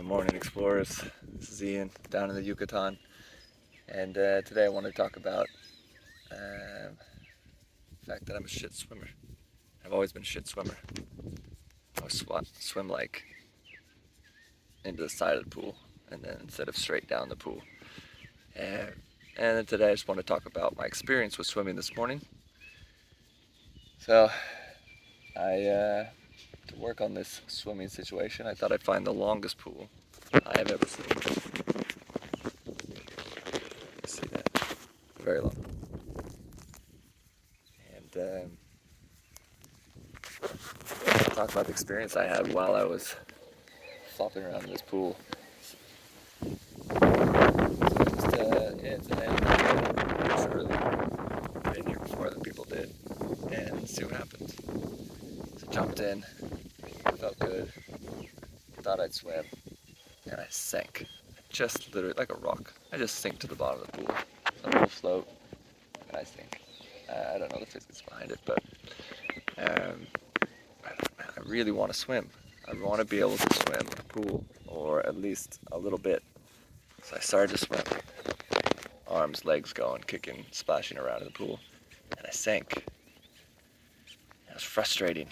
morning, explorers. This is Ian down in the Yucatan, and today I want to talk about the fact that I'm a shit swimmer. I've always been a shit swimmer. I always swim like into the side of the pool, and then instead of straight down the pool. And then today I just want to talk about my experience with swimming this morning. So to work on this swimming situation, I thought I'd find the longest pool I have ever seen. See that? Very long. And talk about the experience I had while I was flopping around in this pool. I'm sure get in here before other people did and see what happens. So I jumped in, felt good, thought I'd swim, and I sank. Just literally like a rock. I just sink to the bottom of the pool. Some people float, and I sink. I don't know the physics behind it, but I really want to swim. I want to be able to swim a pool, or at least a little bit. So I started to swim. Arms, legs going, kicking, splashing around in the pool. And I sank. It was frustrating.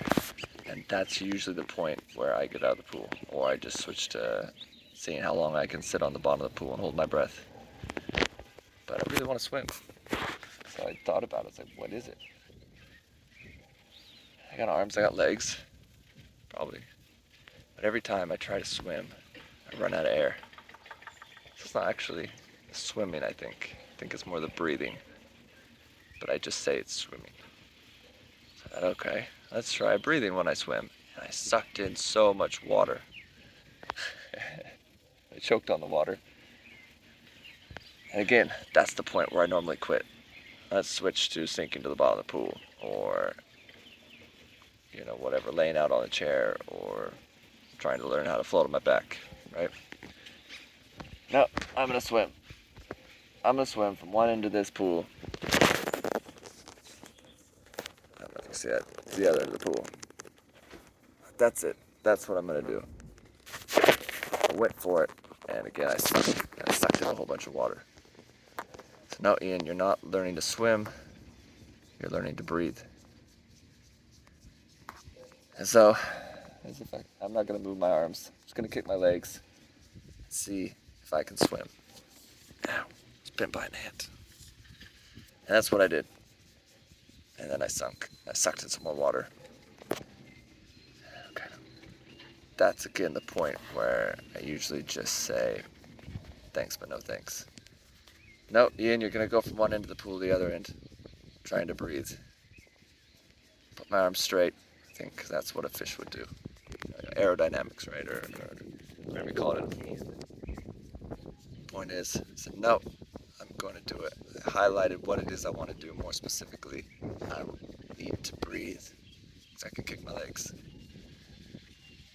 And that's usually the point where I get out of the pool. Or I just switch to seeing how long I can sit on the bottom of the pool and hold my breath. But I really want to swim. So I thought about it. I was like, what is it? I got arms, I got legs. Probably. But every time I try to swim, I run out of air. So it's not actually swimming, I think. I think it's more the breathing. But I just say it's swimming. So I thought, okay, let's try breathing when I swim. And I sucked in so much water. I choked on the water. And again, that's the point where I normally quit. Let's switch to sinking to the bottom of the pool, or whatever, laying out on a chair, or trying to learn how to float on my back, right? No, I'm gonna swim. I'm gonna swim from one end of this pool. I don't know if you see that, to the other end of the pool. That's it. That's what I'm gonna do. I went for it, and again I sucked in a whole bunch of water. So no, Ian, you're not learning to swim. You're learning to breathe. And so, I'm not gonna move my arms. I'm just gonna kick my legs. See if I can swim. Ow, it's been by a hand. And that's what I did. And then I sunk. I sucked in some more water. Okay. That's again the point where I usually just say, thanks but no thanks. No, Ian, you're gonna go from one end of the pool to the other end, trying to breathe. Put my arms straight. I think that's what a fish would do. Aerodynamics, right? Or whatever you call it. Point is, I said, no, I'm going to do it. I highlighted what it is I want to do more specifically. I need to breathe so I can kick my legs.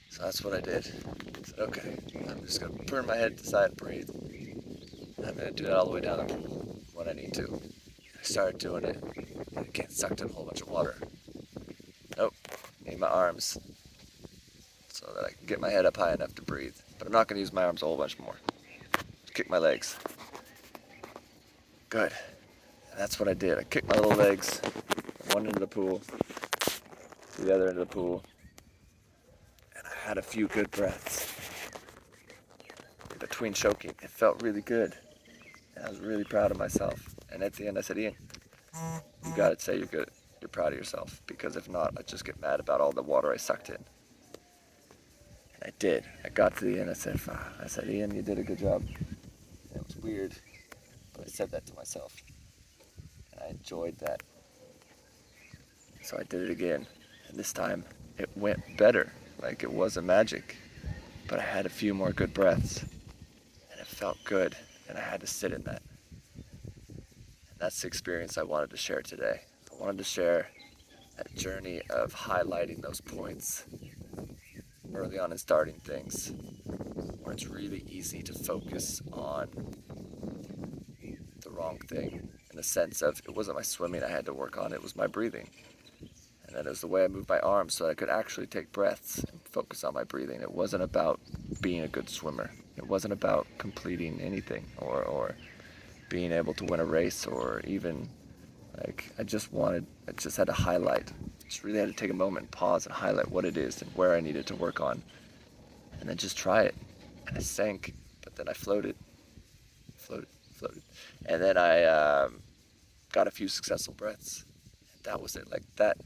So that's what I did. I said, okay, I'm just going to turn my head to the side and breathe. I'm going to do that all the way down the pool when I need to. I started doing it, and again, sucked in a whole bunch of water. Nope, need my arms so that I can get my head up high enough to breathe. But I'm not going to use my arms a whole bunch more. Just kick my legs. Good. And that's what I did. I kicked my little legs from one end of the pool to the other end of the pool. And I had a few good breaths. In between choking, it felt really good. And I was really proud of myself. And at the end I said, Ian, you gotta say you're good. You're proud of yourself. Because if not, I'd just get mad about all the water I sucked in. And I did. I got to the end. I said, Ian, you did a good job. And it was weird. But I said that to myself. And I enjoyed that. So I did it again. And this time it went better. Like it wasn't magic. But I had a few more good breaths. And it felt good. And I had to sit in that. And that's the experience I wanted to share today. I wanted to share that journey of highlighting those points early on in starting things, where it's really easy to focus on the wrong thing, in the sense of it wasn't my swimming I had to work on, it was my breathing. And then it was the way I moved my arms so I could actually take breaths and focus on my breathing. It wasn't about being a good swimmer. It wasn't about completing anything or being able to win a race, or even like I just had to highlight. Just really had to take a moment and pause and highlight what it is and where I needed to work on, and then just try it. And I sank, but then I floated, and then I got a few successful breaths. And that was it. Like that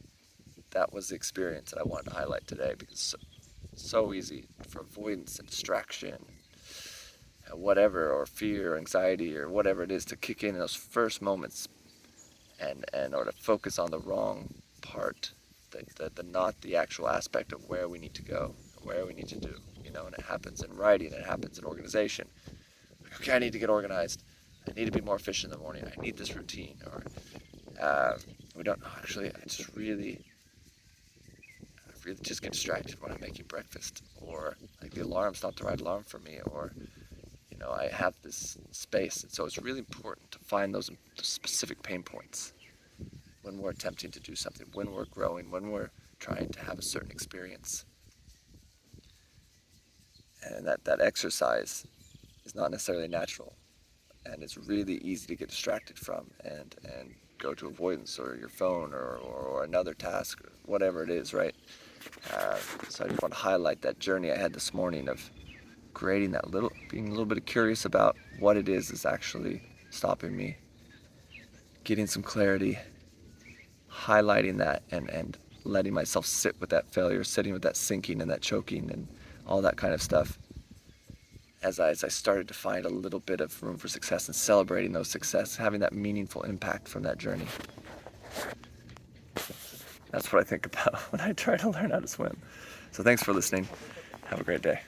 was the experience that I wanted to highlight today, because so easy for avoidance and distraction, and whatever, or fear or anxiety or whatever it is, to kick in those first moments, or to focus on the wrong part, the not the actual aspect of where we need to go, where we need to do, and it happens in writing, it happens in organization. Okay, I need to get organized. I need to be more efficient in the morning. I need this routine. Or we don't actually. I really just get distracted when I'm making breakfast, or like the alarm's not the right alarm for me, or I have this space. And so it's really important to find those specific pain points when we're attempting to do something, when we're growing, when we're trying to have a certain experience. And that exercise is not necessarily natural, and it's really easy to get distracted from and go to avoidance, or your phone, or another task, or whatever it is, right? So I just want to highlight that journey I had this morning of creating being a little bit curious about what it is actually stopping me, getting some clarity, highlighting that, and letting myself sit with that failure, sitting with that sinking and that choking and all that kind of stuff, as I started to find a little bit of room for success, and celebrating those success, having that meaningful impact from that journey. That's what I think about when I try to learn how to swim. So thanks for listening. Have a great day.